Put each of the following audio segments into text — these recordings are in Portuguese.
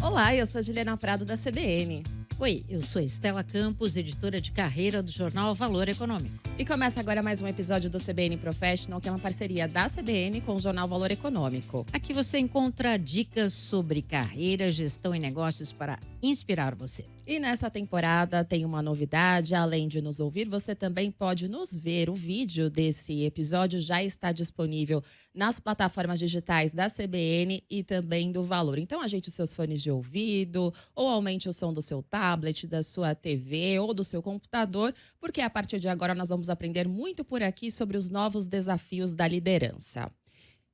Olá, eu sou Juliana Prado da CBN. Oi, eu sou Estela Campos, editora de carreira do jornal Valor Econômico. E começa agora mais um episódio do CBN Professional, que é uma parceria da CBN com o jornal Valor Econômico. Aqui você encontra dicas sobre carreira, gestão e negócios para inspirar você. E nessa temporada tem uma novidade, além de nos ouvir, você também pode nos ver. O vídeo desse episódio já está disponível nas plataformas digitais da CBN e também do Valor. Então ajeite os seus fones de ouvido ou aumente o som do seu tablet, da sua TV ou do seu computador, porque a partir de agora nós vamos aprender muito por aqui sobre os novos desafios da liderança.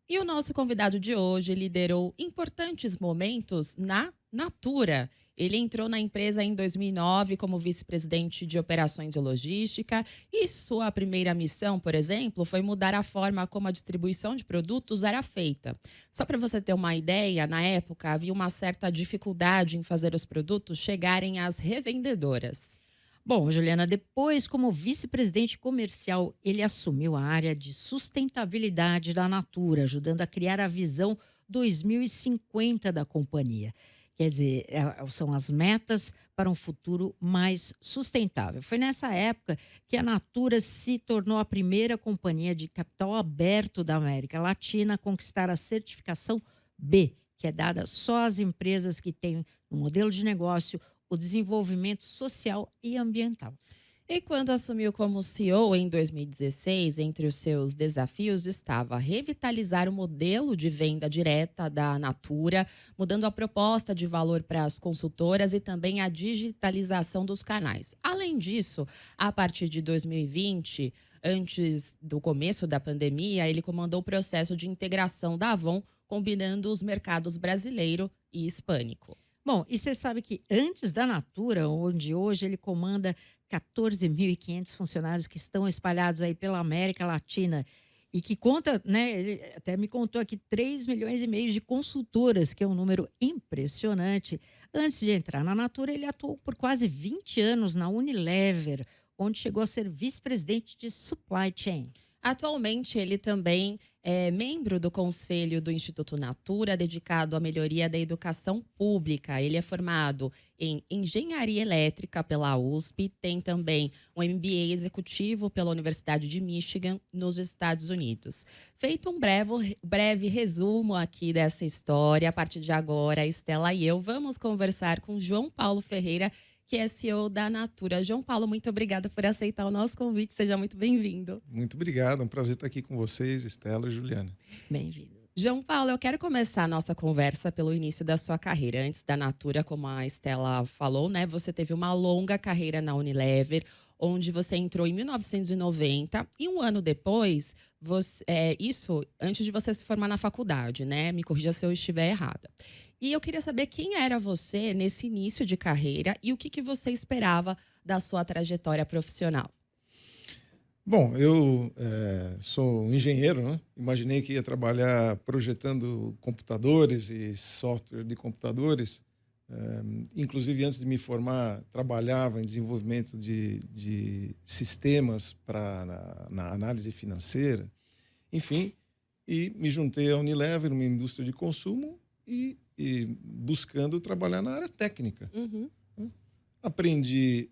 E o nosso convidado de hoje liderou importantes momentos na Natura. Ele entrou na empresa em 2009 como vice-presidente de operações e logística e sua primeira missão, por exemplo, foi mudar a forma como a distribuição de produtos era feita. Só para você ter uma ideia, na época havia uma certa dificuldade em fazer os produtos chegarem às revendedoras. Bom, Juliana, depois, como vice-presidente comercial, ele assumiu a área de sustentabilidade da Natura, ajudando a criar a visão 2050 da companhia. Quer dizer, são as metas para um futuro mais sustentável. Foi nessa época que a Natura se tornou a primeira companhia de capital aberto da América Latina a conquistar a certificação B, que é dada só às empresas que têm no modelo de negócio o desenvolvimento social e ambiental. E quando assumiu como CEO em 2016, entre os seus desafios estava revitalizar o modelo de venda direta da Natura, mudando a proposta de valor para as consultoras e também a digitalização dos canais. Além disso, a partir de 2020, antes do começo da pandemia, ele comandou o processo de integração da Avon, combinando os mercados brasileiro e hispânico. Bom, e você sabe que antes da Natura, onde hoje ele comanda 14.500 funcionários que estão espalhados aí pela América Latina e que conta, né, ele até me contou aqui 3,5 milhões de consultoras, que é um número impressionante. Antes de entrar na Natura, ele atuou por quase 20 anos na Unilever, onde chegou a ser vice-presidente de Supply Chain. Atualmente, ele também é membro do Conselho do Instituto Natura, dedicado à melhoria da educação pública. Ele é formado em Engenharia Elétrica pela USP, tem também um MBA executivo pela Universidade de Michigan, nos Estados Unidos. Feito um breve resumo aqui dessa história, a partir de agora, a Estela e eu vamos conversar com João Paulo Ferreira, que é CEO da Natura. João Paulo, muito obrigada por aceitar o nosso convite. Seja muito bem-vindo. Muito obrigado, é um prazer estar aqui com vocês, Estela e Juliana. Bem-vindo. João Paulo, eu quero começar a nossa conversa pelo início da sua carreira. Antes da Natura, como a Estela falou, né? Você teve uma longa carreira na Unilever, onde você entrou em 1990 e um ano depois, isso antes de você se formar na faculdade, né? Me corrija se eu estiver errada. E eu queria saber quem era você nesse início de carreira e o que você esperava da sua trajetória profissional. Bom, eu sou um engenheiro, né? Imaginei que ia trabalhar projetando computadores e software de computadores. Inclusive, antes de me formar, trabalhava em desenvolvimento de sistemas na análise financeira. Enfim, e me juntei à Unilever, uma indústria de consumo, e buscando trabalhar na área técnica. Uhum. Aprendi,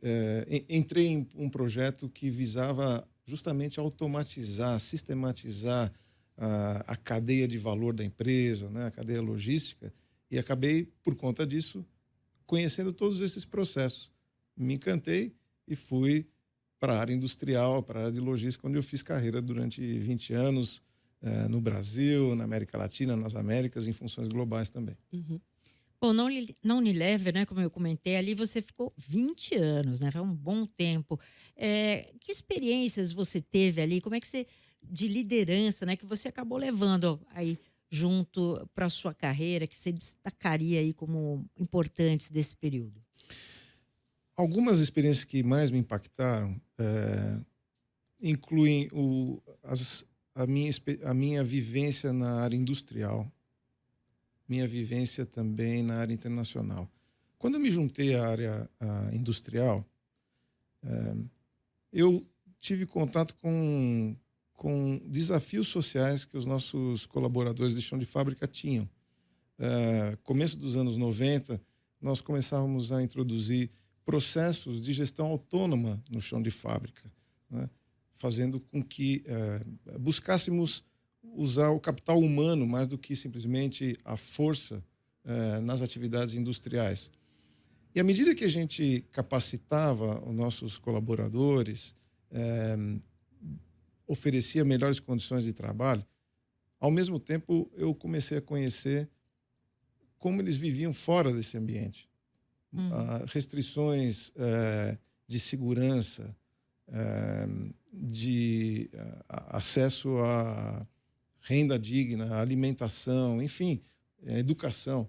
entrei em um projeto que visava justamente automatizar, sistematizar a cadeia de valor da empresa, né, a cadeia logística, e acabei, por conta disso, conhecendo todos esses processos. Me encantei e fui para a área industrial, para a área de logística, onde eu fiz carreira durante 20 anos, no Brasil, na América Latina, nas Américas, em funções globais também. Uhum. Bom, na Unilever, né, como eu comentei, ali você ficou 20 anos, né? Foi um bom tempo. Que experiências você teve ali? Como é que você, de liderança, né, que você acabou levando aí junto para a sua carreira, que você destacaria aí como importantes desse período? Algumas experiências que mais me impactaram incluem a minha vivência na área industrial, minha vivência também na área internacional. Quando eu me juntei à área industrial, eu tive contato com desafios sociais que os nossos colaboradores de chão de fábrica tinham. Começo dos anos 90, nós começávamos a introduzir processos de gestão autônoma no chão de fábrica, né? Fazendo com que buscássemos usar o capital humano mais do que simplesmente a força nas atividades industriais. E à medida que a gente capacitava os nossos colaboradores, oferecia melhores condições de trabalho, ao mesmo tempo eu comecei a conhecer como eles viviam fora desse ambiente. Restrições de segurança, de acesso a renda digna, alimentação, enfim, educação.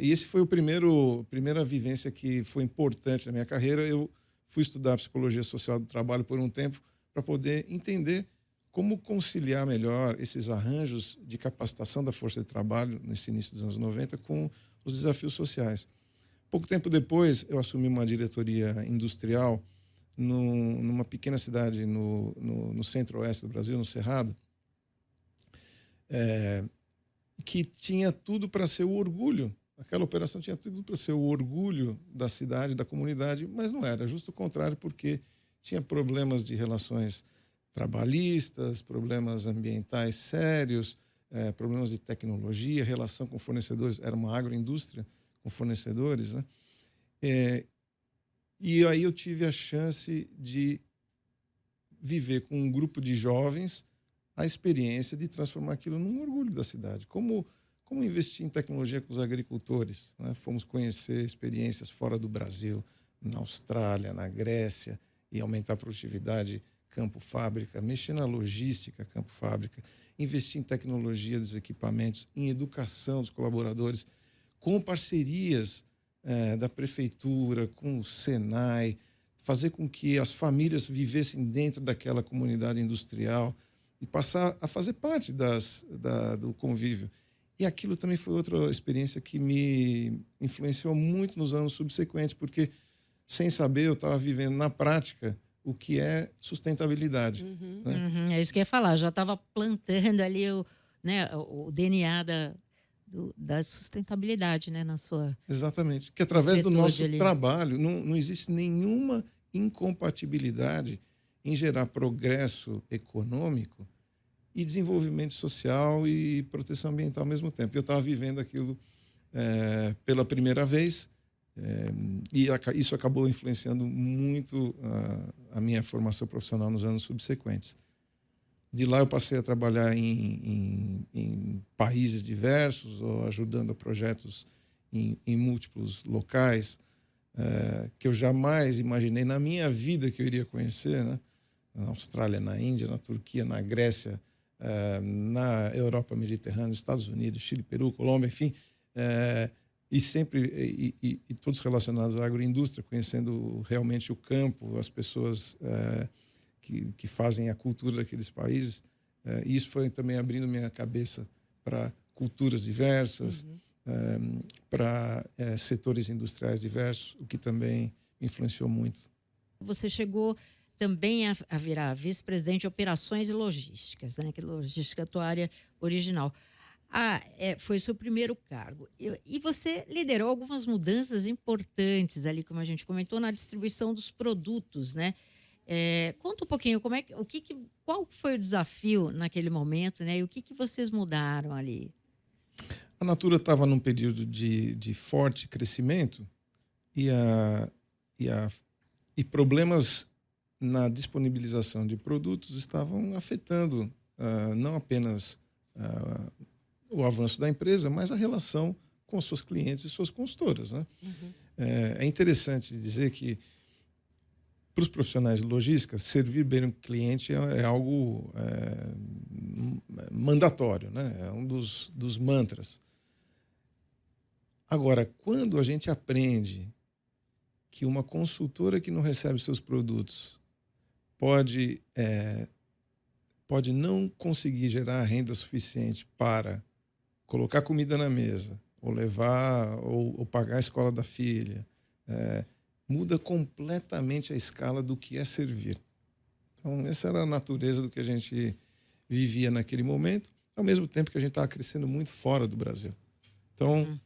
E esse foi a primeira vivência que foi importante na minha carreira. Eu fui estudar psicologia social do trabalho por um tempo para poder entender como conciliar melhor esses arranjos de capacitação da força de trabalho nesse início dos anos 90 com os desafios sociais. Pouco tempo depois, eu assumi uma diretoria industrial numa pequena cidade no centro-oeste do Brasil, no Cerrado, que tinha tudo para ser o orgulho. Aquela operação tinha tudo para ser o orgulho da cidade, da comunidade, mas não era. Justo o contrário, porque tinha problemas de relações trabalhistas, problemas ambientais sérios, problemas de tecnologia, relação com fornecedores. Era uma agroindústria com fornecedores, né? E aí eu tive a chance de viver com um grupo de jovens a experiência de transformar aquilo num orgulho da cidade. Como investir em tecnologia com os agricultores, né? Fomos conhecer experiências fora do Brasil, na Austrália, na Grécia, e aumentar a produtividade campo-fábrica, mexer na logística campo-fábrica, investir em tecnologia dos equipamentos, em educação dos colaboradores, com parcerias da prefeitura, com o Senai, fazer com que as famílias vivessem dentro daquela comunidade industrial e passar a fazer parte do convívio. E aquilo também foi outra experiência que me influenciou muito nos anos subsequentes, porque, sem saber, eu estava vivendo na prática o que é sustentabilidade. Né? É isso que eu ia falar. Já estava plantando ali o DNA da sustentabilidade, né, na sua... Exatamente. Que através do nosso ali. trabalho não existe nenhuma incompatibilidade em gerar progresso econômico e desenvolvimento social e proteção ambiental ao mesmo tempo. Eu estava vivendo aquilo pela primeira vez e isso acabou influenciando muito a minha formação profissional nos anos subsequentes. De lá eu passei a trabalhar em países diversos, ou ajudando a projetos em múltiplos locais que eu jamais imaginei na minha vida que eu iria conhecer, né? Na Austrália, na Índia, na Turquia, na Grécia, na Europa Mediterrânea, nos Estados Unidos, Chile, Peru, Colômbia, enfim, e sempre e todos relacionados à agroindústria, conhecendo realmente o campo, as pessoas que fazem a cultura daqueles países. E isso foi também abrindo minha cabeça para culturas diversas, para setores industriais diversos, o que também influenciou muito. Você chegou também a virar vice-presidente de operações e logísticas, né? Que logística é a tua área original. Foi seu primeiro cargo. E você liderou algumas mudanças importantes ali, como a gente comentou, na distribuição dos produtos, né? Conta um pouquinho qual foi o desafio naquele momento, né? E o que vocês mudaram ali? A Natura estava num período de forte crescimento e problemas na disponibilização de produtos estavam afetando não apenas o avanço da empresa, mas a relação com suas clientes e suas consultoras, né? É interessante dizer que para os profissionais de logística, servir bem o cliente é algo mandatório, né? É um dos mantras. Agora, quando a gente aprende que uma consultora que não recebe seus produtos pode não conseguir gerar renda suficiente para colocar comida na mesa, ou levar, ou pagar a escola da filha, muda completamente a escala do que é servir. Então, essa era a natureza do que a gente vivia naquele momento, ao mesmo tempo que a gente estava crescendo muito fora do Brasil. Então,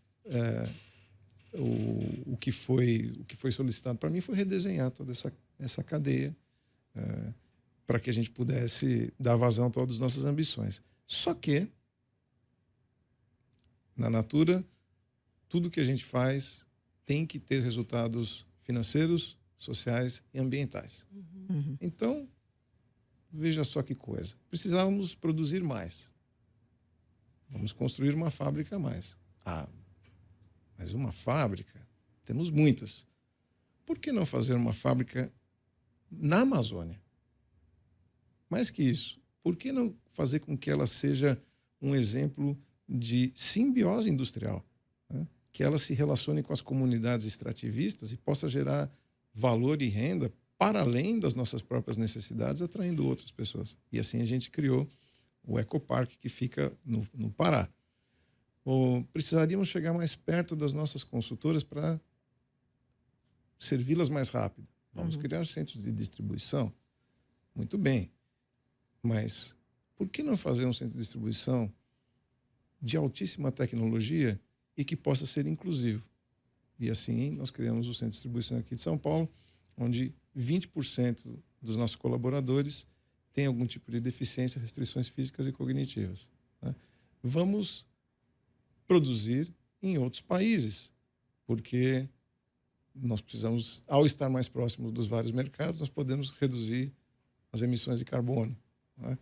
o que foi solicitado para mim foi redesenhar toda essa cadeia para que a gente pudesse dar vazão a todas as nossas ambições. Só que, na Natura, tudo que a gente faz tem que ter resultados financeiros, sociais e ambientais. Uhum. Então, veja só que coisa. Precisávamos produzir mais. Vamos construir uma fábrica a mais. Mas uma fábrica? Temos muitas. Por que não fazer uma fábrica na Amazônia? Mais que isso, por que não fazer com que ela seja um exemplo de simbiose industrial? Né? Que ela se relacione com as comunidades extrativistas e possa gerar valor e renda para além das nossas próprias necessidades, atraindo outras pessoas. E assim a gente criou o Ecopark, que fica no Pará. Precisaríamos chegar mais perto das nossas consultoras para servi-las mais rápido. Vamos criar centros de distribuição? Muito bem. Mas por que não fazer um centro de distribuição de altíssima tecnologia e que possa ser inclusivo? E assim nós criamos o centro de distribuição aqui de São Paulo, onde 20% dos nossos colaboradores têm algum tipo de deficiência, restrições físicas e cognitivas. Né? Vamos produzir em outros países, porque nós precisamos, ao estar mais próximos dos vários mercados, nós podemos reduzir as emissões de carbono. Né?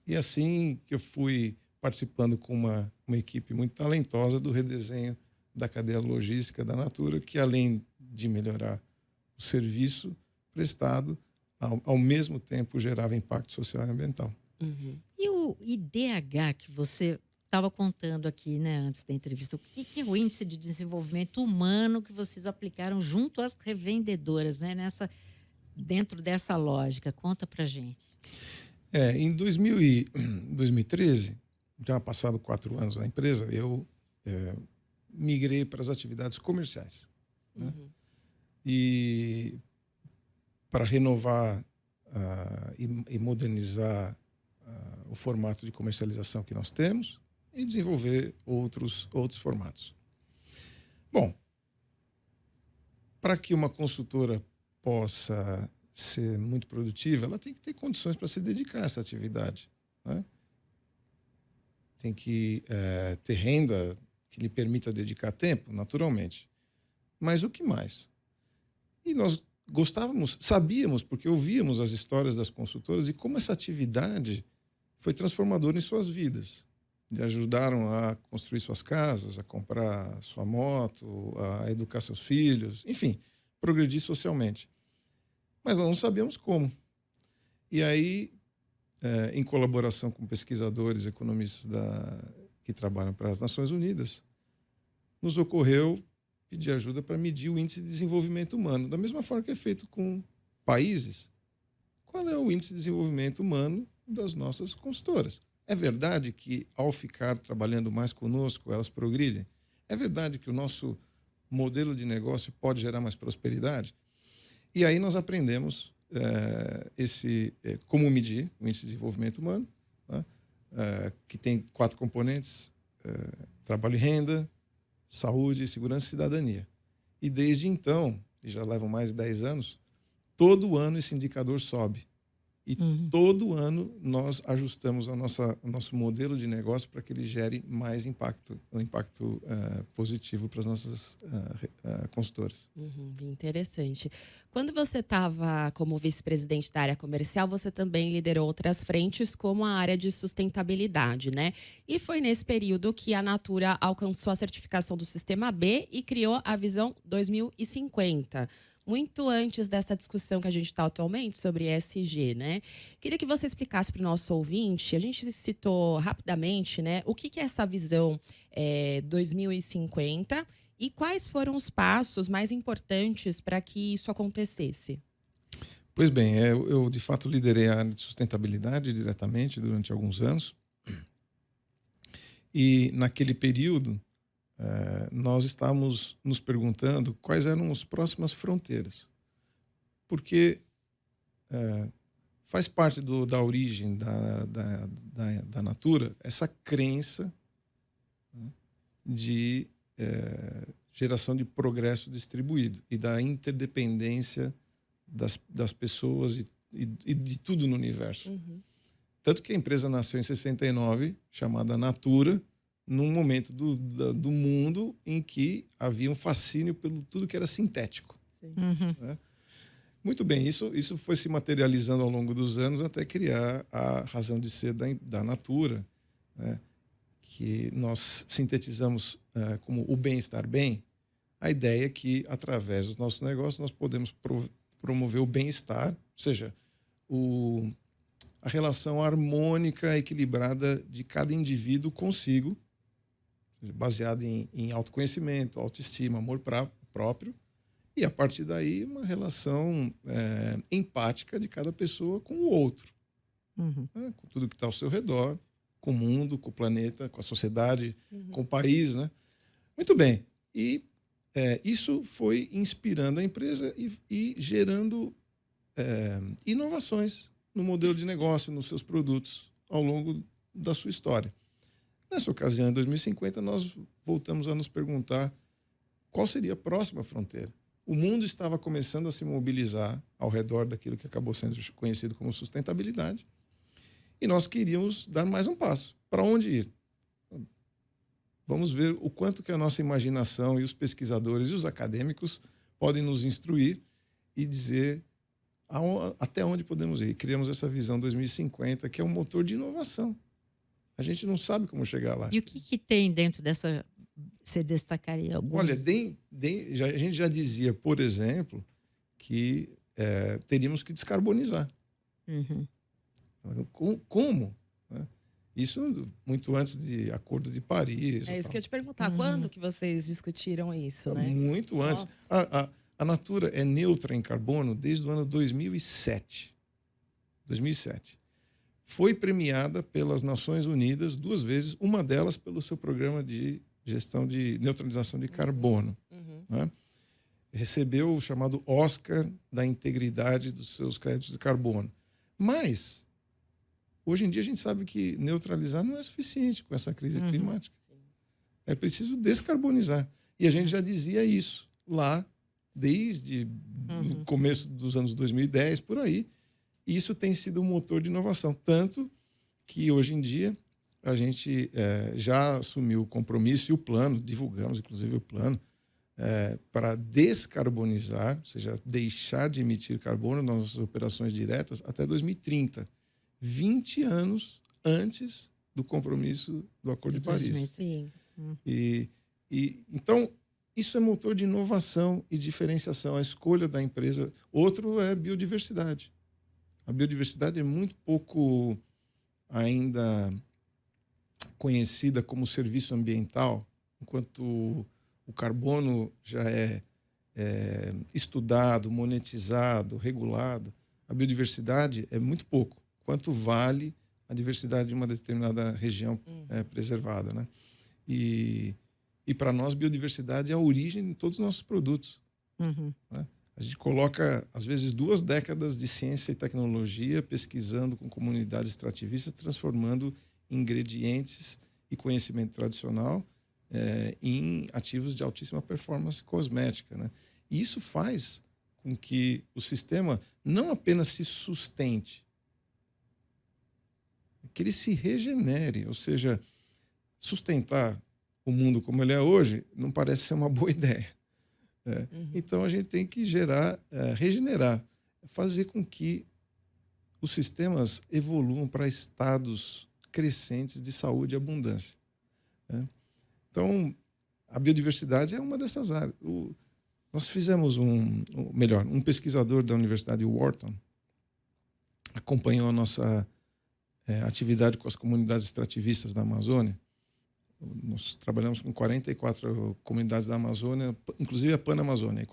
E assim que eu fui participando com uma equipe muito talentosa do redesenho da cadeia logística da Natura, que além de melhorar o serviço prestado, ao mesmo tempo gerava impacto social e ambiental. Uhum. E o IDH que você estava contando aqui, né, antes da entrevista, o que é o Índice de Desenvolvimento Humano que vocês aplicaram junto às revendedoras, né, dentro dessa lógica? Conta pra gente. Em 2013, já passado 4 anos na empresa, eu migrei para as atividades comerciais. Né? E para renovar e modernizar o formato de comercialização que nós temos e desenvolver outros formatos. Bom, para que uma consultora possa ser muito produtiva, ela tem que ter condições para se dedicar a essa atividade. Né? Tem que ter renda que lhe permita dedicar tempo, naturalmente. Mas o que mais? E nós sabíamos, porque ouvíamos as histórias das consultoras e como essa atividade foi transformadora em suas vidas. Lhe ajudaram a construir suas casas, a comprar sua moto, a educar seus filhos, enfim, progredir socialmente. Mas nós não sabíamos como. E aí, em colaboração com pesquisadores, economistas que trabalham para as Nações Unidas, nos ocorreu pedir ajuda para medir o índice de desenvolvimento humano, da mesma forma que é feito com países. Qual é o índice de desenvolvimento humano das nossas consultoras? É verdade que, ao ficar trabalhando mais conosco, elas progridem? É verdade que o nosso modelo de negócio pode gerar mais prosperidade? E aí nós aprendemos como medir o índice de desenvolvimento humano, né? Que tem 4 componentes: trabalho e renda, saúde, segurança e cidadania. E desde então, e já levam mais de 10 anos, todo ano esse indicador sobe. E todo ano nós ajustamos o nosso modelo de negócio para que ele gere mais impacto positivo para as nossas consultoras. Interessante. Quando você estava como vice-presidente da área comercial, você também liderou outras frentes, como a área de sustentabilidade, né? E foi nesse período que a Natura alcançou a certificação do Sistema B e criou a Visão 2050. Muito antes dessa discussão que a gente está atualmente sobre ESG, né? Queria que você explicasse para o nosso ouvinte, a gente citou rapidamente, né, o que é essa visão 2050 e quais foram os passos mais importantes para que isso acontecesse. Pois bem, eu de fato liderei a área de sustentabilidade diretamente durante alguns anos. E naquele período, nós estávamos nos perguntando quais eram as próximas fronteiras. Porque faz parte da origem da Natura essa crença, né, de geração de progresso distribuído e da interdependência das pessoas e de tudo no universo. Tanto que a empresa nasceu em 69, chamada Natura, num momento do mundo em que havia um fascínio pelo tudo que era sintético. Né? Muito bem, isso foi se materializando ao longo dos anos até criar a razão de ser da Natura, né? Que nós sintetizamos como o bem-estar bem, a ideia é que, através dos nossos negócios, nós podemos promover o bem-estar, ou seja, a relação harmônica, equilibrada de cada indivíduo consigo, baseado em autoconhecimento, autoestima, amor próprio, e, a partir daí, uma relação empática de cada pessoa com o outro. Né? Com tudo que está ao seu redor, com o mundo, com o planeta, com a sociedade, com o país. Né? Muito bem. E isso foi inspirando a empresa e gerando inovações no modelo de negócio, nos seus produtos, ao longo da sua história. Nessa ocasião, em 2050, nós voltamos a nos perguntar qual seria a próxima fronteira. O mundo estava começando a se mobilizar ao redor daquilo que acabou sendo conhecido como sustentabilidade, e nós queríamos dar mais um passo. Para onde ir? Vamos ver o quanto que a nossa imaginação e os pesquisadores e os acadêmicos podem nos instruir e dizer até onde podemos ir. Criamos essa visão 2050, que é um motor de inovação. A gente não sabe como chegar lá. E o que tem dentro dessa... Você destacaria alguns? Olha, a gente já dizia, por exemplo, que teríamos que descarbonizar. Como? Né? Isso muito antes de Acordo de Paris. É isso que eu ia te perguntar. Quando que vocês discutiram isso, né? Muito antes. A Natura é neutra em carbono desde o ano 2007. 2007. Foi premiada pelas Nações Unidas 2 vezes, uma delas pelo seu programa de gestão de neutralização de carbono. Né? Recebeu o chamado Oscar da integridade dos seus créditos de carbono. Mas, hoje em dia, a gente sabe que neutralizar não é suficiente com essa crise climática. É preciso descarbonizar. E a gente já dizia isso lá, desde o começo dos anos 2010, por aí. E isso tem sido um motor de inovação. Tanto que, hoje em dia, a gente já assumiu o compromisso e o plano, divulgamos, inclusive, o plano, para descarbonizar, ou seja, deixar de emitir carbono nas nossas operações diretas até 2030. 20 anos antes do compromisso do Acordo de Paris. Sim. Então, isso é motor de inovação e diferenciação, a escolha da empresa. Outro é biodiversidade. A biodiversidade é muito pouco ainda conhecida como serviço ambiental, enquanto o carbono já é estudado, monetizado, regulado. A biodiversidade é muito pouco. Quanto vale a diversidade de uma determinada região preservada, né? E para nós, biodiversidade é a origem de todos os nossos produtos. Né? A gente coloca, às vezes, 2 décadas de ciência e tecnologia pesquisando com comunidades extrativistas, transformando ingredientes e conhecimento tradicional em ativos de altíssima performance cosmética. Né? E isso faz com que o sistema não apenas se sustente, que ele se regenere, ou seja, sustentar o mundo como ele é hoje não parece ser uma boa ideia. Então a gente tem que regenerar, fazer com que os sistemas evoluam para estados crescentes de saúde e abundância. Então, a biodiversidade é uma dessas áreas. Nós fizemos um pesquisador da Universidade de Wharton acompanhou a nossa atividade com as comunidades extrativistas da Amazônia. Nós trabalhamos com 44 comunidades da Amazônia, inclusive a Panamazônia,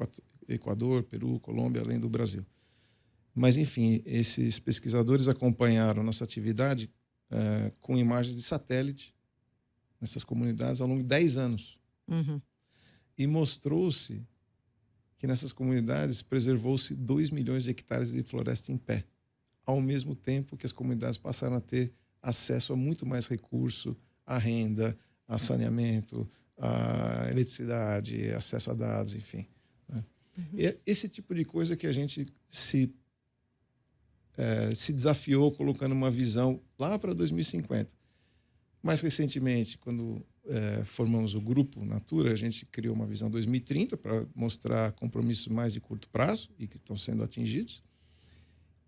Equador, Peru, Colômbia, além do Brasil. Mas, enfim, esses pesquisadores acompanharam nossa atividade com imagens de satélite nessas comunidades ao longo de 10 anos. E mostrou-se que nessas comunidades preservou-se 2 milhões de hectares de floresta em pé, ao mesmo tempo que as comunidades passaram a ter acesso a muito mais recurso, a renda, a saneamento, a eletricidade, acesso a dados, enfim. Né? É esse tipo de coisa que a gente se desafiou colocando uma visão lá para 2050. Mais recentemente, quando formamos o grupo Natura, a gente criou uma visão 2030 para mostrar compromissos mais de curto prazo e que estão sendo atingidos.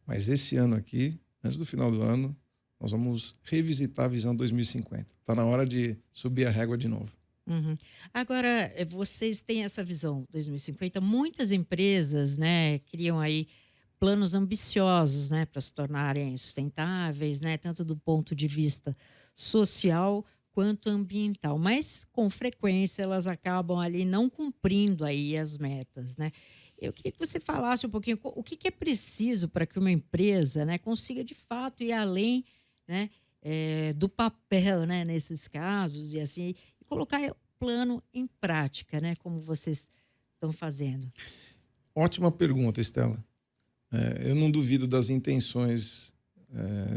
Mas esse ano aqui, antes do final do ano, nós vamos revisitar a visão 2050. Está na hora de subir a régua de novo. Agora, vocês têm essa visão 2050. Muitas empresas, né, criam aí planos ambiciosos, né, para se tornarem sustentáveis, né, tanto do ponto de vista social quanto ambiental. Mas, com frequência, elas acabam ali não cumprindo aí as metas, né? Eu queria que você falasse um pouquinho o que é preciso para que uma empresa, né, consiga de fato ir além, né, do papel, né, nesses casos e assim e colocar o plano em prática, né, como vocês estão fazendo. Ótima pergunta, Estela. Eu não duvido das intenções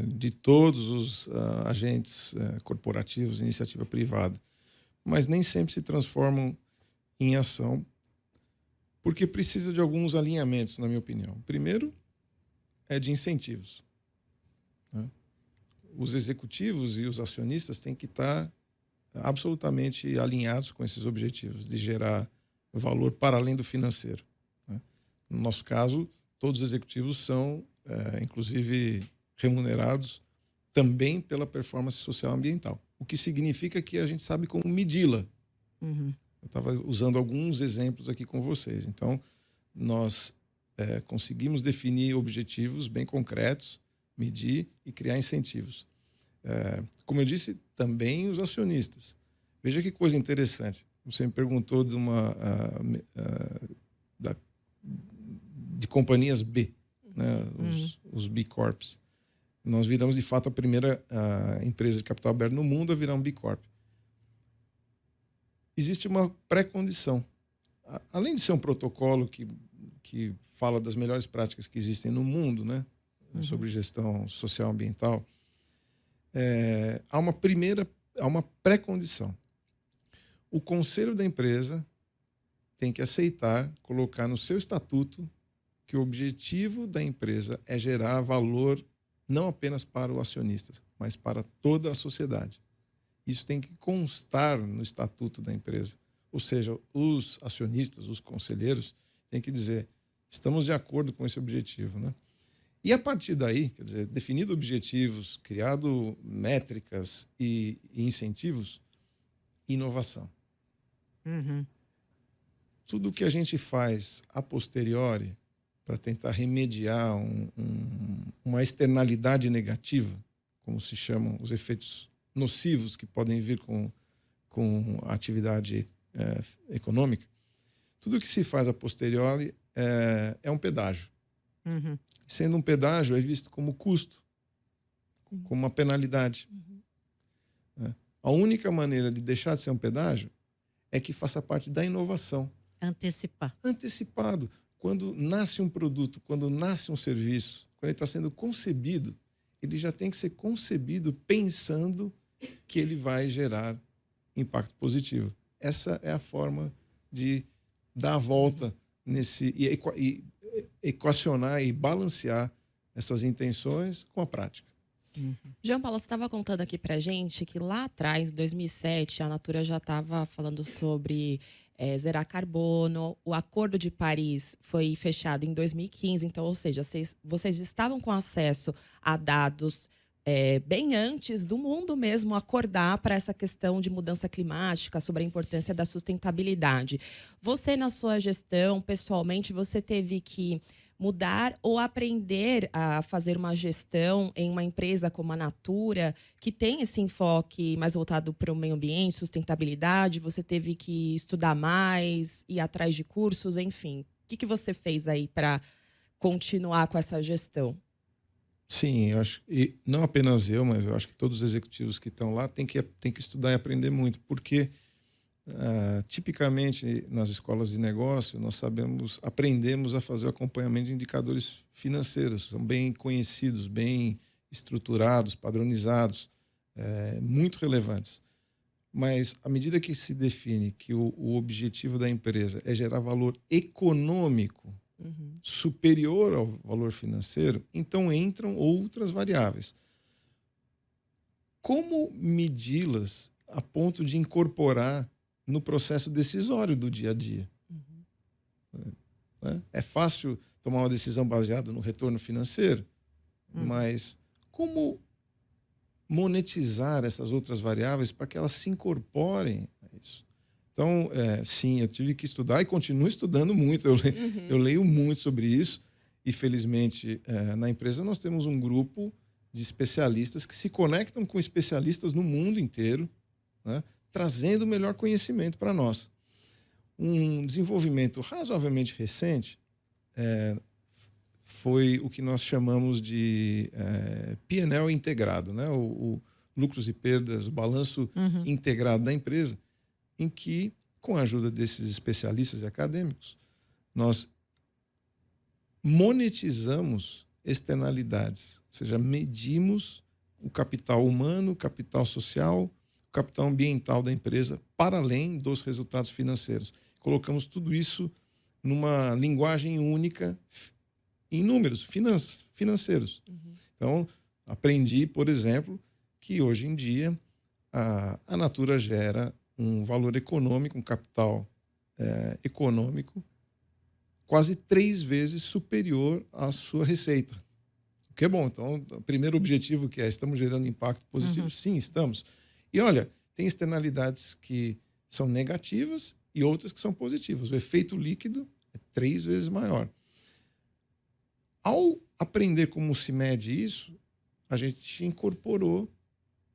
de todos os agentes corporativos, iniciativa privada, mas nem sempre se transformam em ação, porque precisa de alguns alinhamentos, na minha opinião. Primeiro, é de incentivos. Né? Os executivos e os acionistas têm que estar absolutamente alinhados com esses objetivos de gerar valor para além do financeiro. Né? No nosso caso, todos os executivos são, inclusive, remunerados também pela performance social e ambiental, o que significa que a gente sabe como medi-la. Eu estava usando alguns exemplos aqui com vocês. Então, nós conseguimos definir objetivos bem concretos, medir e criar incentivos. Como eu disse, também os acionistas. Veja que coisa interessante. Você me perguntou de de companhias B, né? Os B Corps. Nós viramos, de fato, a primeira empresa de capital aberto no mundo a virar um B Corp. Existe uma pré-condição. Além de ser um protocolo que fala das melhores práticas que existem no mundo, né? Sobre gestão social e ambiental, há uma pré-condição. O conselho da empresa tem que aceitar, colocar no seu estatuto que o objetivo da empresa é gerar valor não apenas para o acionista, mas para toda a sociedade. Isso tem que constar no estatuto da empresa. Ou seja, os acionistas, os conselheiros, têm que dizer, estamos de acordo com esse objetivo, né? E a partir daí, quer dizer, definido objetivos, criado métricas e incentivos, inovação. Tudo que a gente faz a posteriori para tentar remediar uma externalidade negativa, como se chamam os efeitos nocivos que podem vir com a atividade econômica, tudo que se faz a posteriori é um pedágio. Sendo um pedágio, é visto como custo, como uma penalidade. A única maneira de deixar de ser um pedágio é que faça parte da inovação. Antecipado. Quando nasce um produto, quando nasce um serviço, quando ele está sendo concebido, ele já tem que ser concebido pensando que ele vai gerar impacto positivo. Essa é a forma de dar a volta e equacionar e balancear essas intenções com a prática. João Paulo, você estava contando aqui pra gente que lá atrás, em 2007, a Natura já estava falando sobre zerar carbono. O Acordo de Paris foi fechado em 2015, então, ou seja, vocês estavam com acesso a dados bem antes do mundo mesmo acordar para essa questão de mudança climática, sobre a importância da sustentabilidade. Você, na sua gestão, pessoalmente, você teve que mudar ou aprender a fazer uma gestão em uma empresa como a Natura, que tem esse enfoque mais voltado para o meio ambiente, sustentabilidade? Você teve que estudar mais, ir atrás de cursos, enfim. O que você fez aí para continuar com essa gestão? Sim, eu acho, e não apenas eu, mas eu acho que todos os executivos que estão lá têm que estudar e aprender muito, porque tipicamente nas escolas de negócio nós aprendemos a fazer o acompanhamento de indicadores financeiros, são bem conhecidos, bem estruturados, padronizados, muito relevantes. Mas à medida que se define que o objetivo da empresa é gerar valor econômico superior ao valor financeiro, então entram outras variáveis. Como medi-las a ponto de incorporar no processo decisório do dia a dia? É fácil tomar uma decisão baseada no retorno financeiro, mas como monetizar essas outras variáveis para que elas se incorporem a isso? Então, sim, eu tive que estudar e continuo estudando muito. Eu leio muito sobre isso e, felizmente, na empresa nós temos um grupo de especialistas que se conectam com especialistas no mundo inteiro, né, trazendo o melhor conhecimento para nós. Um desenvolvimento razoavelmente recente foi o que nós chamamos de P&L integrado, né? O lucros e perdas, o balanço integrado da empresa, em que, com a ajuda desses especialistas e acadêmicos, nós monetizamos externalidades, ou seja, medimos o capital humano, o capital social, o capital ambiental da empresa, para além dos resultados financeiros. Colocamos tudo isso numa linguagem única, em números financeiros. Então, aprendi, por exemplo, que hoje em dia a Natura gera um valor econômico, um capital econômico quase 3 vezes superior à sua receita. O que é bom. Então, o primeiro objetivo que estamos gerando impacto positivo? Sim, estamos. E olha, tem externalidades que são negativas e outras que são positivas. O efeito líquido é 3 vezes maior. Ao aprender como se mede isso, a gente incorporou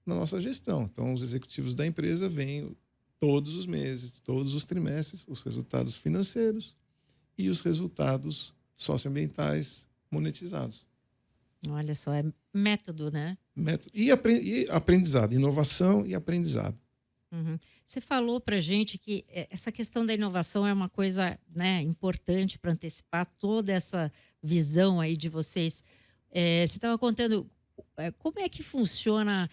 na nossa gestão. Então, os executivos da empresa veem todos os meses, todos os trimestres, os resultados financeiros e os resultados socioambientais monetizados. Olha só, é método, né? Método. E aprendizado, inovação e aprendizado. Você falou para a gente que essa questão da inovação é uma coisa, né, importante para antecipar toda essa visão aí de vocês. Você estava contando como é que funciona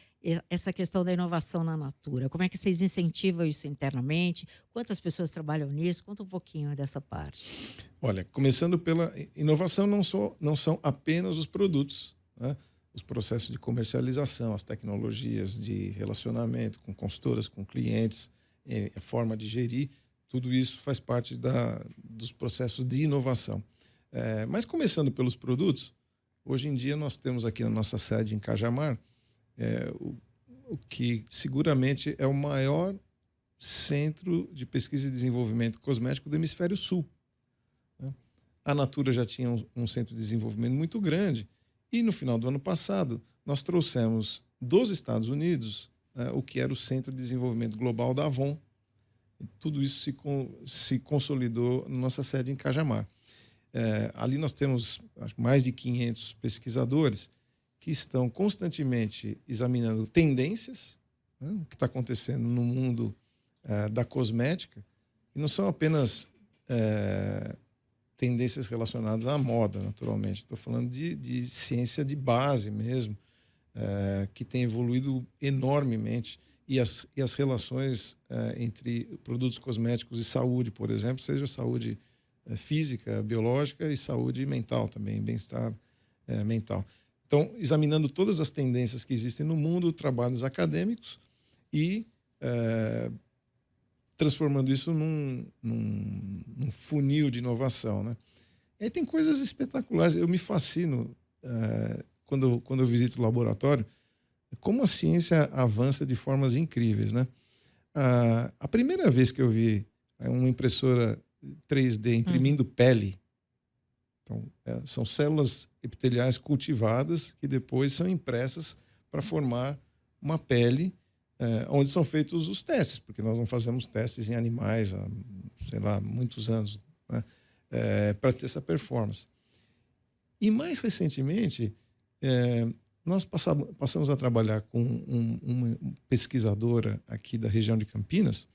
essa questão da inovação na Natura? Como é que vocês incentivam isso internamente? Quantas pessoas trabalham nisso? Conta um pouquinho dessa parte. Olha, começando pela inovação, não são apenas os produtos, né? Os processos de comercialização, as tecnologias de relacionamento com consultoras, com clientes, a forma de gerir, tudo isso faz parte dos processos de inovação. Mas começando pelos produtos, hoje em dia nós temos aqui na nossa sede em Cajamar o que seguramente é o maior centro de pesquisa e desenvolvimento cosmético do hemisfério sul. A Natura já tinha um centro de desenvolvimento muito grande e no final do ano passado nós trouxemos dos Estados Unidos o que era o Centro de Desenvolvimento Global da Avon. E tudo isso se consolidou na nossa sede em Cajamar. Ali nós temos mais de 500 pesquisadores que estão constantemente examinando tendências, né, o que está acontecendo no mundo da cosmética, e não são apenas tendências relacionadas à moda, naturalmente. Estou falando de ciência de base mesmo, que tem evoluído enormemente, e as relações entre produtos cosméticos e saúde, por exemplo, seja saúde física, biológica e saúde mental também, bem-estar mental. Então, examinando todas as tendências que existem no mundo, trabalhos acadêmicos e transformando isso num funil de inovação, né? E aí tem coisas espetaculares. Eu me fascino quando eu visito o laboratório, como a ciência avança de formas incríveis, né? A primeira vez que eu vi uma impressora 3D imprimindo pele, então, são células epiteliais cultivadas que depois são impressas para formar uma pele onde são feitos os testes, porque nós não fazemos testes em animais há, sei lá, muitos anos, né, para ter essa performance. E mais recentemente, nós passamos a trabalhar com uma pesquisadora aqui da região de Campinas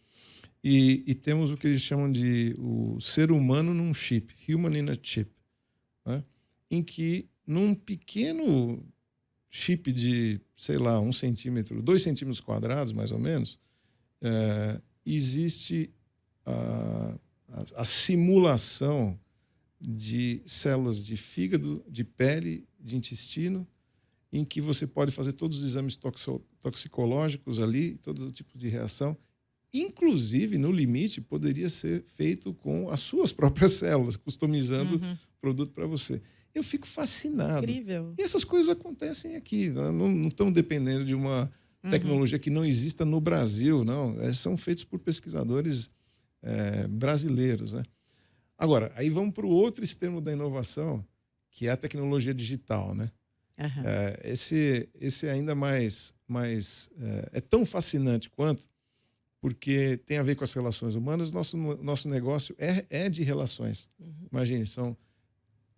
e temos o que eles chamam de o ser humano num chip, human in a chip, né, em que num pequeno chip de, sei lá, 1 centímetro, 2 centímetros quadrados, mais ou menos, existe a simulação de células de fígado, de pele, de intestino, em que você pode fazer todos os exames toxicológicos ali, todos os tipos de reação. Inclusive, no limite, poderia ser feito com as suas próprias células, customizando o produto para você. Eu fico fascinado. Incrível. E essas coisas acontecem aqui, não estão dependendo de uma tecnologia que não exista no Brasil, não. São feitos por pesquisadores brasileiros, né? Agora, aí vamos para o outro extremo da inovação, que é a tecnologia digital, né? Esse é ainda mais é tão fascinante quanto, porque tem a ver com as relações humanas. Nosso negócio é de relações. Imagine, são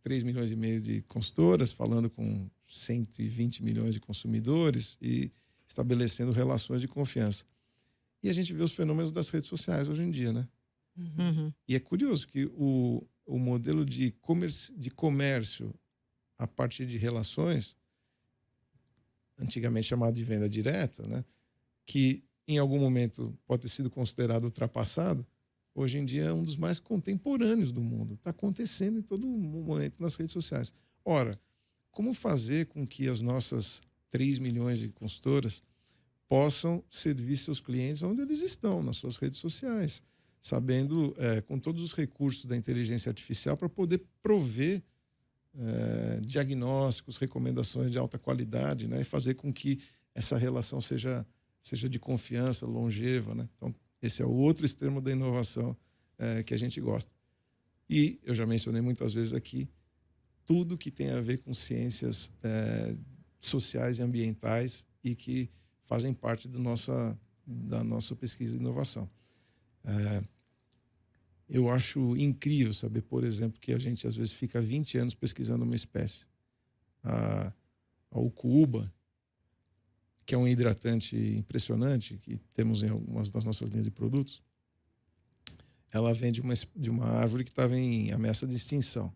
3,5 milhões de consultoras falando com 120 milhões de consumidores e estabelecendo relações de confiança. E a gente vê os fenômenos das redes sociais hoje em dia, né? E é curioso que o modelo de comércio a partir de relações, antigamente chamado de venda direta, né, que em algum momento pode ter sido considerado ultrapassado, hoje em dia é um dos mais contemporâneos do mundo. Está acontecendo em todo momento nas redes sociais. Ora, como fazer com que as nossas 3 milhões de consultoras possam servir seus clientes onde eles estão, nas suas redes sociais, sabendo, com todos os recursos da inteligência artificial, para poder prover diagnósticos, recomendações de alta qualidade, né, e fazer com que essa relação seja de confiança, longeva, né? Então, esse é o outro extremo da inovação que a gente gosta. E eu já mencionei muitas vezes aqui, tudo que tem a ver com ciências sociais e ambientais e que fazem parte da nossa pesquisa e inovação. Eu acho incrível saber, por exemplo, que a gente às vezes fica 20 anos pesquisando uma espécie. A ucuúba, que é um hidratante impressionante, que temos em algumas das nossas linhas de produtos, ela vem de uma árvore que estava em ameaça de extinção.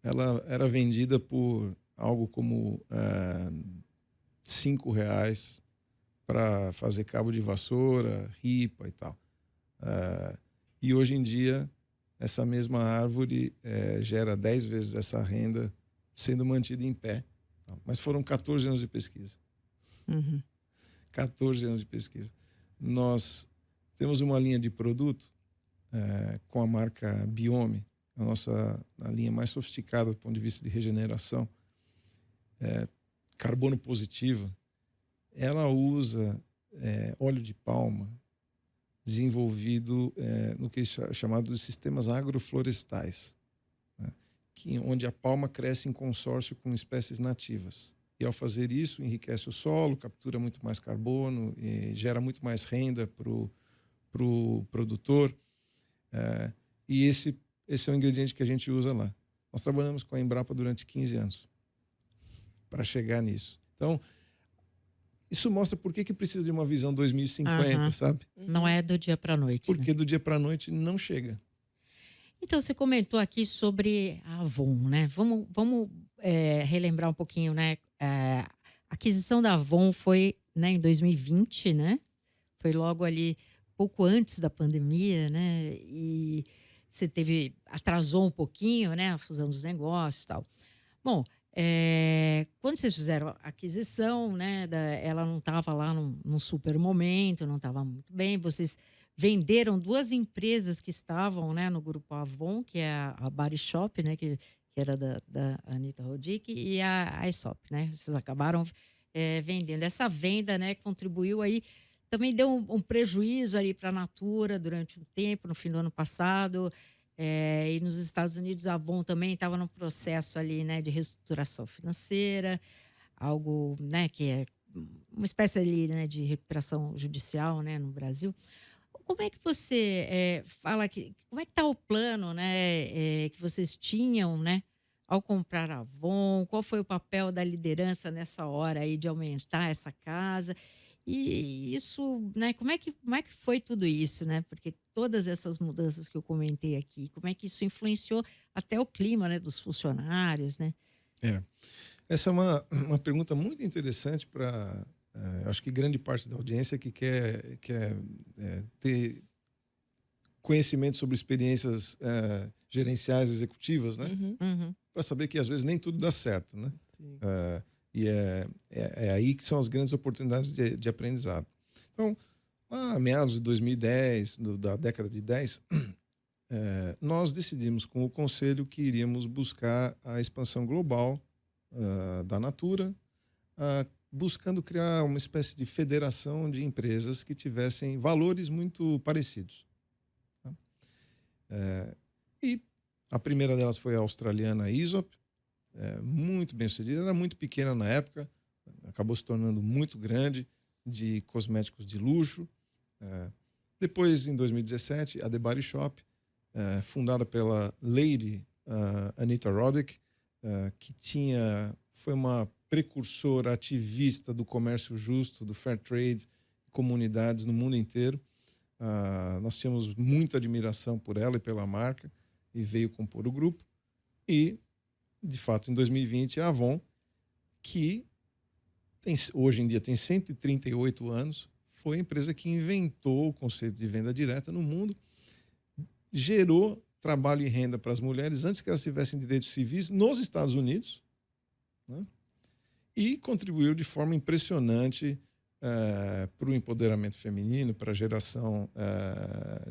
Ela era vendida por algo como R$5 para fazer cabo de vassoura, ripa e tal. E hoje em dia, essa mesma árvore gera 10 vezes essa renda sendo mantida em pé. Mas foram 14 anos de pesquisa. 14 anos de pesquisa. Nós temos uma linha de produto com a marca Biome, a linha mais sofisticada do ponto de vista de regeneração, carbono positiva. Ela usa óleo de palma desenvolvido no que é chamado de sistemas agroflorestais, né, onde a palma cresce em consórcio com espécies nativas. E ao fazer isso, enriquece o solo, captura muito mais carbono, e gera muito mais renda para o produtor. E esse é o ingrediente que a gente usa lá. Nós trabalhamos com a Embrapa durante 15 anos para chegar nisso. Então, isso mostra por que precisa de uma visão 2050, sabe? Não é do dia para a noite. Porque do dia para a noite não chega. Então, você comentou aqui sobre a Avon, né? Vamos relembrar um pouquinho, né? A aquisição da Avon foi, né, em 2020, né? Foi logo ali, pouco antes da pandemia, né? E você atrasou um pouquinho, né? A fusão dos negócios e tal. Bom, quando vocês fizeram a aquisição, né? Ela não estava lá num super momento, não estava muito bem. Vocês venderam 2 empresas que estavam, né, no grupo Avon, que é a Body Shop, né? Que era da Anitta Roddick, e a Aesop, né? Vocês acabaram vendendo. Essa venda, né, contribuiu aí, também deu um prejuízo ali para a Natura durante um tempo, no fim do ano passado. E nos Estados Unidos, a Avon também estava num processo ali, né, de reestruturação financeira, algo, né, que é uma espécie ali, né, de recuperação judicial, né, no Brasil. Como é que você como é que está o plano, né, que vocês tinham, né, ao comprar a Avon? Qual foi o papel da liderança nessa hora aí de aumentar essa casa? E isso, né, como é que foi tudo isso, né? Porque todas essas mudanças que eu comentei aqui, como é que isso influenciou até o clima, né, dos funcionários, né? Essa é uma pergunta muito interessante para Eu acho que grande parte da audiência que quer ter conhecimento sobre experiências gerenciais, executivas, né? Uhum. Para saber que às vezes nem tudo dá certo, né? Sim. E é aí que são as grandes oportunidades de aprendizado. Então, lá, a meados de 2010, da década de 10, nós decidimos com o Conselho que iríamos buscar a expansão global da Natura, buscando criar uma espécie de federação de empresas que tivessem valores muito parecidos. Tá? E a primeira delas foi a australiana Aesop, muito bem sucedida, era muito pequena na época, acabou se tornando muito grande, de cosméticos de luxo. Depois, em 2017, a The Body Shop, fundada pela Lady Anita Roddick, que foi uma precursora ativista do comércio justo, do fair trade, comunidades no mundo inteiro. Nós tínhamos muita admiração por ela e pela marca, e veio compor o grupo. E, de fato, em 2020, a Avon, que hoje em dia tem 138 anos, foi a empresa que inventou o conceito de venda direta no mundo, gerou trabalho e renda para as mulheres antes que elas tivessem direitos civis nos Estados Unidos, né? E contribuiu de forma impressionante para o empoderamento feminino, para a geração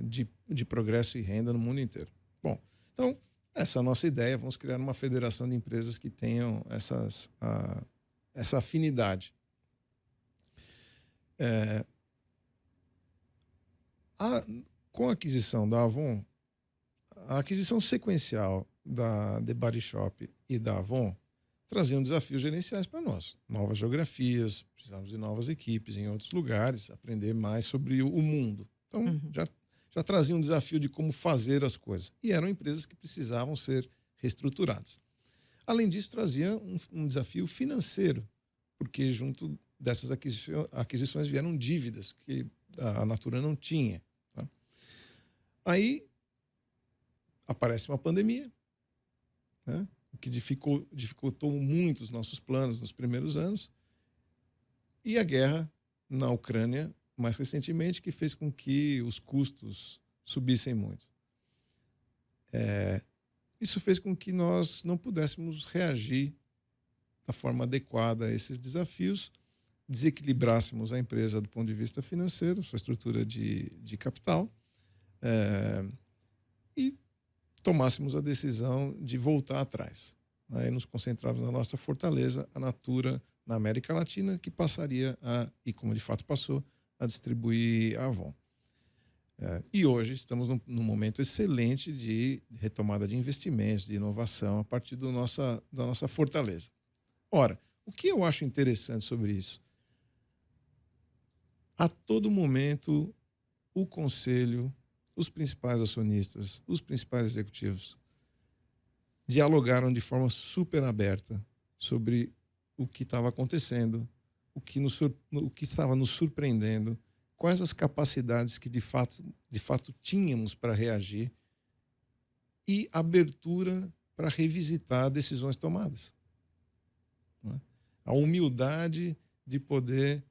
de progresso e renda no mundo inteiro. Bom, então, essa é a nossa ideia. Vamos criar uma federação de empresas que tenham essa afinidade. Com a aquisição da Avon, a aquisição sequencial da The Body Shop e da Avon traziam desafios gerenciais para nós. Novas geografias, precisamos de novas equipes em outros lugares, aprender mais sobre o mundo. Então, já trazia um desafio de como fazer as coisas. E eram empresas que precisavam ser reestruturadas. Além disso, trazia um desafio financeiro, porque junto dessas aquisições vieram dívidas que a Natura não tinha. Tá? Aí aparece uma pandemia, né? O que dificultou muito os nossos planos nos primeiros anos, e a guerra na Ucrânia, mais recentemente, que fez com que os custos subissem muito. Isso fez com que nós não pudéssemos reagir da forma adequada a esses desafios, desequilibrássemos a empresa do ponto de vista financeiro, sua estrutura de capital, e tomássemos a decisão de voltar atrás. Aí nos concentrávamos na nossa fortaleza, a Natura na América Latina, que passaria e como de fato passou, a distribuir a Avon. E hoje estamos num momento excelente de retomada de investimentos, de inovação, a partir da nossa fortaleza. Ora, o que eu acho interessante sobre isso? A todo momento, o Conselho, os principais acionistas, os principais executivos dialogaram de forma super aberta sobre o que estava acontecendo, o que estava nos surpreendendo, quais as capacidades que de fato tínhamos para reagir e abertura para revisitar decisões tomadas. A humildade de poder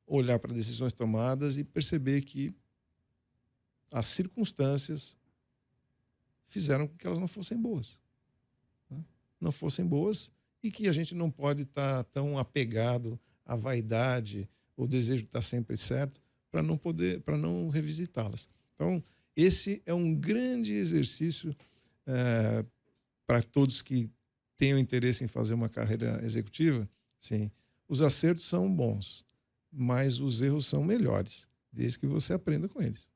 olhar para decisões tomadas e perceber que as circunstâncias fizeram com que elas não fossem boas. Não fossem boas, e que a gente não pode estar tão apegado à vaidade, o desejo de estar sempre certo, para não revisitá-las. Então, esse é um grande exercício para todos que tenham interesse em fazer uma carreira executiva. Sim, os acertos são bons, mas os erros são melhores, desde que você aprenda com eles.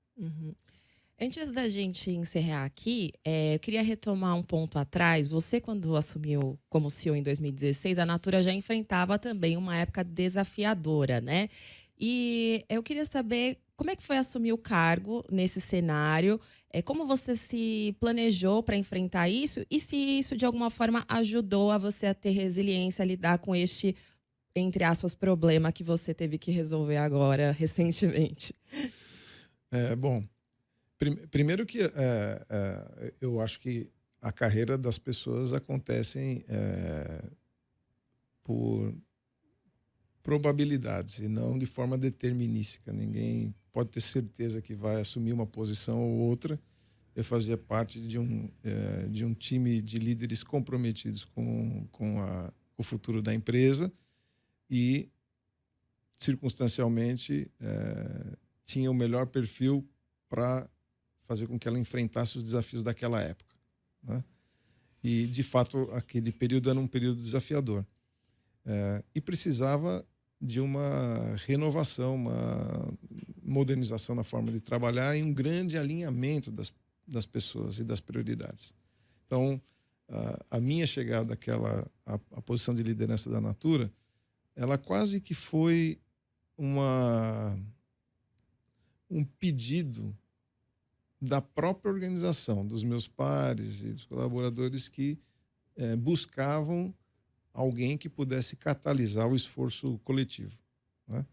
Antes da gente encerrar aqui, eu queria retomar um ponto atrás. Você, quando assumiu como CEO em 2016, a Natura já enfrentava também uma época desafiadora, né? E eu queria saber como é que foi assumir o cargo nesse cenário, como você se planejou para enfrentar isso e se isso de alguma forma ajudou a você a ter resiliência, a lidar com este, entre aspas, problema que você teve que resolver agora, recentemente. Bom, primeiro que eu acho que a carreira das pessoas acontecem por probabilidades e não de forma determinística. Ninguém pode ter certeza que vai assumir uma posição ou outra. Eu fazia parte de um time de líderes comprometidos com o futuro da empresa e, circunstancialmente, tinha o melhor perfil para fazer com que ela enfrentasse os desafios daquela época, né? E, de fato, aquele período era um período desafiador. E precisava de uma renovação, uma modernização na forma de trabalhar e um grande alinhamento das pessoas e das prioridades. Então, a minha chegada à posição de liderança da Natura, ela quase que foi um pedido da própria organização, dos meus pares e dos colaboradores que buscavam alguém que pudesse catalisar o esforço coletivo, né?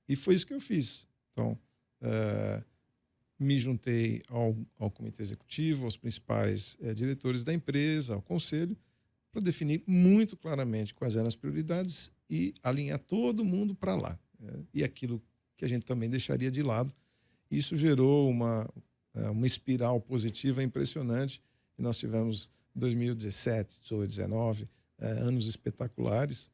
E foi isso que eu fiz. Então, me juntei ao comitê executivo, aos principais diretores da empresa, ao conselho, para definir muito claramente quais eram as prioridades e alinhar todo mundo para lá. E aquilo que a gente também deixaria de lado. Isso gerou uma espiral positiva impressionante. E nós tivemos 2017, 2018, 2019, anos espetaculares.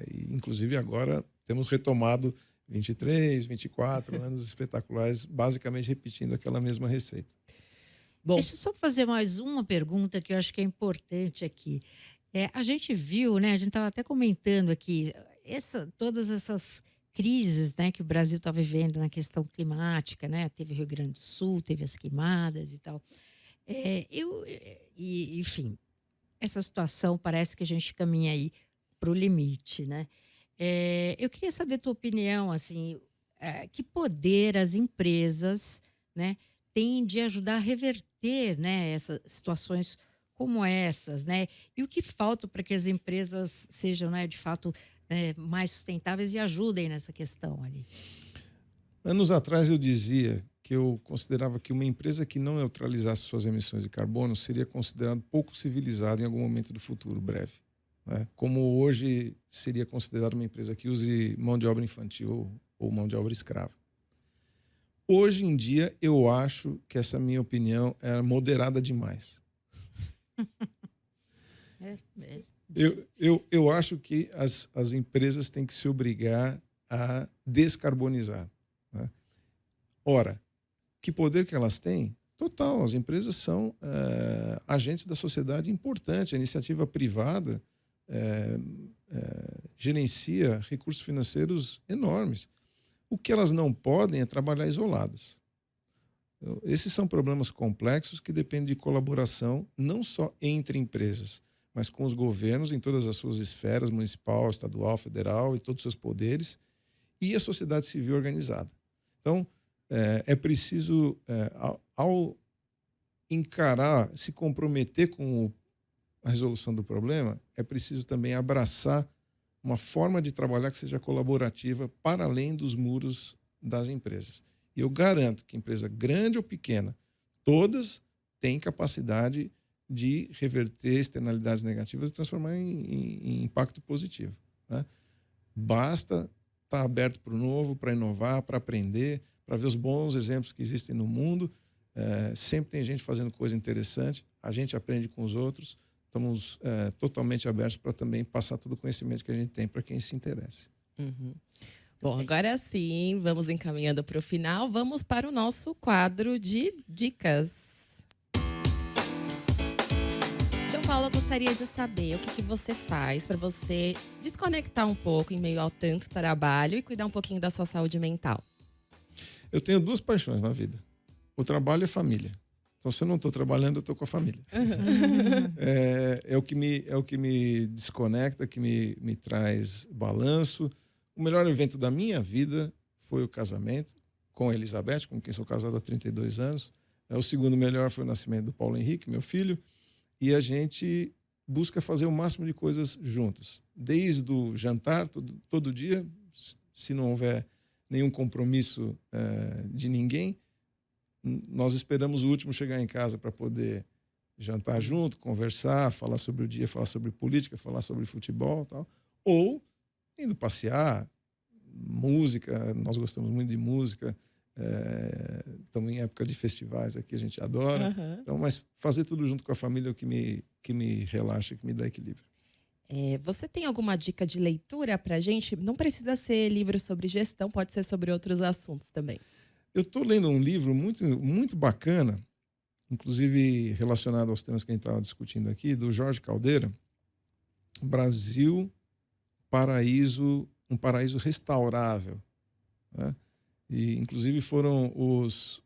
E, inclusive, agora temos retomado 23, 24 anos espetaculares, basicamente repetindo aquela mesma receita. Bom, deixa eu só fazer mais uma pergunta que eu acho que é importante aqui. A gente viu, né? A gente estava até comentando aqui, todas essas crises, né, que o Brasil está vivendo na questão climática, né? Teve Rio Grande do Sul, teve as queimadas e tal. Enfim, essa situação parece que a gente caminha aí para o limite, né? Eu queria saber a tua opinião, assim, que poder as empresas, né, têm de ajudar a reverter, né, essas situações como essas, né? E o que falta para que as empresas sejam, né, de fato, mais sustentáveis e ajudem nessa questão ali? Anos atrás eu dizia que eu considerava que uma empresa que não neutralizasse suas emissões de carbono seria considerada pouco civilizada em algum momento do futuro breve, né? Como hoje seria considerada uma empresa que use mão de obra infantil ou mão de obra escrava. Hoje em dia, eu acho que essa minha opinião é moderada demais. Eu acho que as empresas têm que se obrigar a descarbonizar, né? Ora, que poder que elas têm? Total, as empresas são agentes da sociedade importante. A iniciativa privada gerencia recursos financeiros enormes. O que elas não podem é trabalhar isoladas. Esses são problemas complexos que dependem de colaboração, não só entre empresas, mas com os governos em todas as suas esferas, municipal, estadual, federal e todos os seus poderes, e a sociedade civil organizada. Então, é preciso, ao encarar, se comprometer com a resolução do problema, é preciso também abraçar uma forma de trabalhar que seja colaborativa para além dos muros das empresas. E eu garanto que empresa grande ou pequena, todas têm capacidade de reverter externalidades negativas e transformar em impacto positivo, né? Basta estar aberto para o novo, para inovar, para aprender, para ver os bons exemplos que existem no mundo. Sempre tem gente fazendo coisa interessante, a gente aprende com os outros. Estamos totalmente abertos para também passar todo o conhecimento que a gente tem para quem se interesse. Uhum. Bom, agora sim, vamos encaminhando para o final. Vamos para o nosso quadro de dicas. João Paulo, eu gostaria de saber o que você faz para você desconectar um pouco em meio ao tanto trabalho e cuidar um pouquinho da sua saúde mental. Eu tenho duas paixões na vida. O trabalho e a família. Então, se eu não estou trabalhando, eu estou com a família. É o que me desconecta, que me traz balanço. O melhor evento da minha vida foi o casamento com a Elizabeth, com quem sou casado há 32 anos. O segundo melhor foi o nascimento do Paulo Henrique, meu filho. E a gente busca fazer o máximo de coisas juntos. Desde o jantar, todo dia, se não houver nenhum compromisso de ninguém, nós esperamos o último chegar em casa para poder jantar junto, conversar, falar sobre o dia, falar sobre política, falar sobre futebol e tal. Ou indo passear, música, nós gostamos muito de música, estamos em época de festivais aqui, a gente adora. Aham. Então, mas fazer tudo junto com a família é o que me relaxa, que me dá equilíbrio. Você tem alguma dica de leitura pra gente? Não precisa ser livro sobre gestão, pode ser sobre outros assuntos também. Eu estou lendo um livro muito, muito bacana, inclusive relacionado aos temas que a gente estava discutindo aqui, do Jorge Caldeira, Brasil, um paraíso restaurável, né? E, inclusive, foram os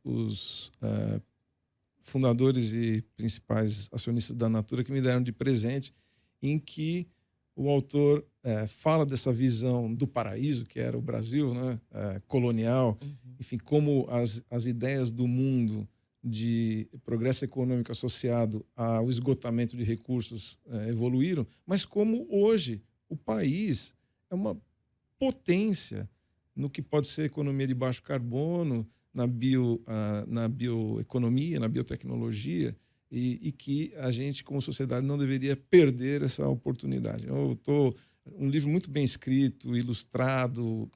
fundadores e principais acionistas da Natura que me deram de presente, em que o autor fala dessa visão do paraíso, que era o Brasil, né? Colonial, enfim, como as ideias do mundo de progresso econômico associado ao esgotamento de recursos evoluíram, mas como hoje o país é uma potência no que pode ser economia de baixo carbono, na bioeconomia, na biotecnologia, e que a gente, como sociedade, não deveria perder essa oportunidade. Um livro muito bem escrito, ilustrado,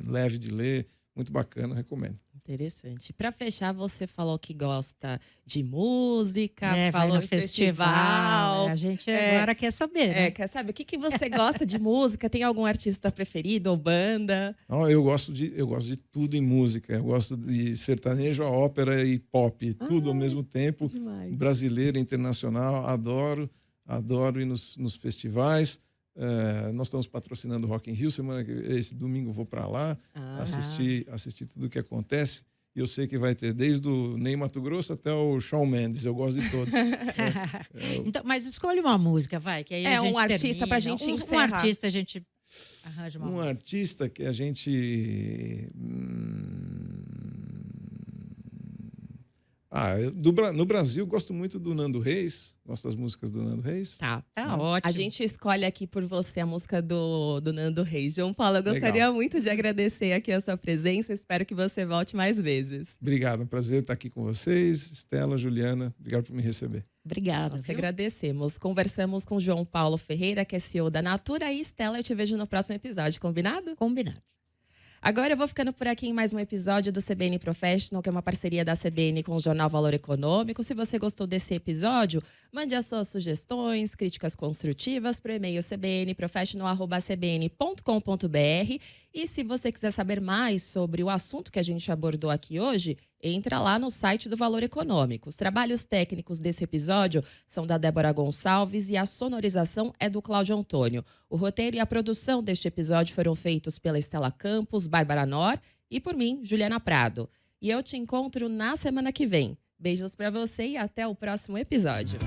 leve de ler, muito bacana, recomendo. Interessante. Para fechar, você falou que gosta de música, Vai falou no em festival. A gente agora quer saber, né? Quer saber o que você gosta de música? Tem algum artista preferido ou banda? Não, eu gosto de tudo em música. Eu gosto de sertanejo, a ópera e pop, tudo ao mesmo tempo. Demais. Brasileiro, internacional, adoro ir nos festivais. Nós estamos patrocinando o Rock in Rio, esse domingo eu vou para lá assistir tudo o que acontece. E eu sei que vai ter desde o Ney Matogrosso até o Shawn Mendes, eu gosto de todos. Então, mas escolhe uma música, vai, que aí a gente um artista termina. pra gente Um encerrar. artista a gente arranja uma música. Artista que a gente... no Brasil, gosto muito do Nando Reis. Gosto das músicas do Nando Reis. Tá. Ótimo. A gente escolhe aqui por você a música do Nando Reis. João Paulo, eu gostaria muito de agradecer aqui a sua presença. Espero que você volte mais vezes. Obrigado, é um prazer estar aqui com vocês. Estela, Juliana, obrigado por me receber. Obrigada. Nós que agradecemos. Conversamos com João Paulo Ferreira, que é CEO da Natura. E Estela, eu te vejo no próximo episódio, combinado? Combinado. Agora eu vou ficando por aqui em mais um episódio do CBN Professional, que é uma parceria da CBN com o Jornal Valor Econômico. Se você gostou desse episódio, mande as suas sugestões, críticas construtivas para o e-mail cbnprofessional@cbn.com.br. E se você quiser saber mais sobre o assunto que a gente abordou aqui hoje, entra lá no site do Valor Econômico. Os trabalhos técnicos desse episódio são da Débora Gonçalves e a sonorização é do Cláudio Antônio. O roteiro e a produção deste episódio foram feitos pela Estela Campos, Bárbara Nor e por mim, Juliana Prado. E eu te encontro na semana que vem. Beijos para você e até o próximo episódio.